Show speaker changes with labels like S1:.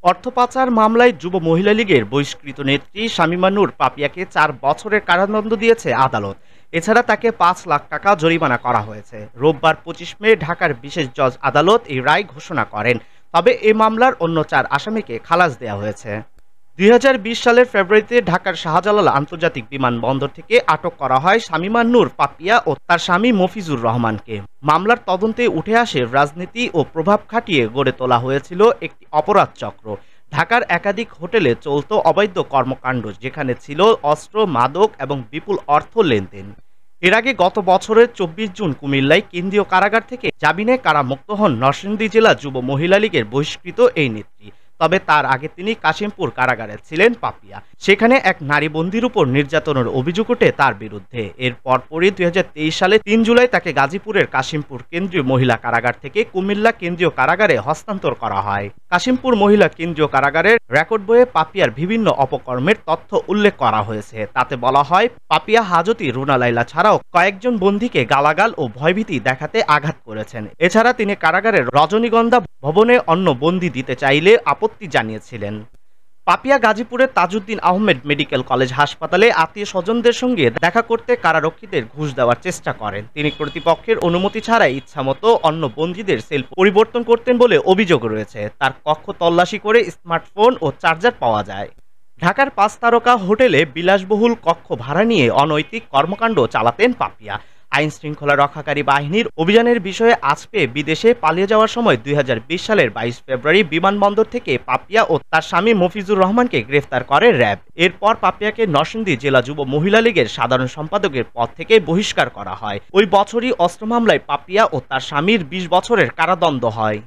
S1: অর্থ পাচার মামলায় যুব মহিলা লীগের বহিষ্কৃত নেত্রী শামীমা নূর পাপিয়াকে ৪ বছরের কারাদণ্ড দিয়েছে আদালত। এছাড়া তাকে ৫ লাখ টাকা জরিমানা করা হয়েছে। রোববার ২৫ মে ঢাকার বিশেষ জজ আদালত এই রায় ঘোষণা করেন। তবে এ মামলার অন্য ৪ আসামিকে খালাস দেওয়া হয়েছে। ২০২০ সালের ফেব্রুয়ারিতে ঢাকার শাহজালাল আন্তর্জাতিক বিমানবন্দর থেকে আটক করা হয় শামীমা নূর পাপিয়া ও তার স্বামী মফিজুর রহমানকে। মামলার তদন্তে উঠে আসে রাজনীতি ও প্রভাব খাটিয়ে গড়ে তোলা হয়েছিল একটি অপরাধ চক্র। ঢাকার একাধিক হোটেলে চলত অবৈধ কর্মকাণ্ড, যেখানে ছিল অস্ত্র, মাদক এবং বিপুল অর্থ লেনদেন। এর আগে গত বছরের ২৪ জুন কুমিল্লায় কেন্দ্রীয় কারাগার থেকে জামিনে কারামুক্ত হন নরসিংদী জেলা যুব মহিলা লীগের বহিষ্কৃত এই নেত্রী। তবে তার আগে তিনি কাশিমপুর কারাগারে ছিলেন পাপিয়া। সেখানে এক নারী বন্দীর উপর নির্যাতনের অভিযোগ ওঠে তার বিরুদ্ধে। এর পরপরই ২০২৩ সালে ৩ জুলাই তাকে গাজীপুরের কাশিমপুর কেন্দ্রীয় মহিলা কারাগার থেকে কুমিল্লা কেন্দ্রীয় কারাগারে হস্তান্তর করা হয়। কাশিমপুর মহিলা কেন্দ্রীয় কারাগারের রেকর্ড বইয়ে পাপিয়ার বিভিন্ন অপকর্মের তথ্য উল্লেখ করা হয়েছে। তাতে বলা হয়, পাপিয়া হাজতি, রুনা লায়লা ছাড়াও কয়েকজন বন্দীকে গালাগাল ও ভয়ভীতি দেখাতে আঘাত করেছেন। এছাড়া তিনি কারাগারের রজনীগন্ধা ভবনে অন্য বন্দী দিতে চাইলে আপত্তি জানিয়েছিলেন। পাপিয়া গাজীপুরের তাজউদ্দিন আহমেদ মেডিকেল কলেজ হাসপাতালে আত্মীয় স্বজনদের সঙ্গে দেখা করতে কারারক্ষীদের ঘুষ দেওয়ার চেষ্টা করেন। তিনি কর্তৃপক্ষের অনুমতি ছাড়াই ইচ্ছামতো অন্য বন্দীদের সেল পরিবর্তন করতেন বলে অভিযোগ রয়েছে। তার কক্ষ তল্লাশি করে স্মার্টফোন ও চার্জার পাওয়া যায়। ঢাকার ৫ তারকা হোটেলে বিলাসবহুল কক্ষ ভাড়া নিয়ে অনৈতিক কর্মকাণ্ড চালাতেন পাপিয়া। আইন শৃঙ্খলা রক্ষাকারী বাহিনীর অভিযানের বিষয়ে আজ পেয়ে বিদেশে পালিয়ে যাওয়ার সময় ২০২০ সালের ২২ ফেব্রুয়ারি বিমানবন্দর থেকে পাপিয়া ও তার স্বামী মফিজুর রহমানকে গ্রেফতার করে র্যাব। এরপর পাপিয়াকে নরসিংদী জেলা যুব মহিলা লীগের সাধারণ সম্পাদকের পদ থেকে বহিষ্কার করা হয়। ওই বছরই অস্ত্র মামলায় পাপিয়া ও তার স্বামীর ২০ বছরের কারাদণ্ড হয়।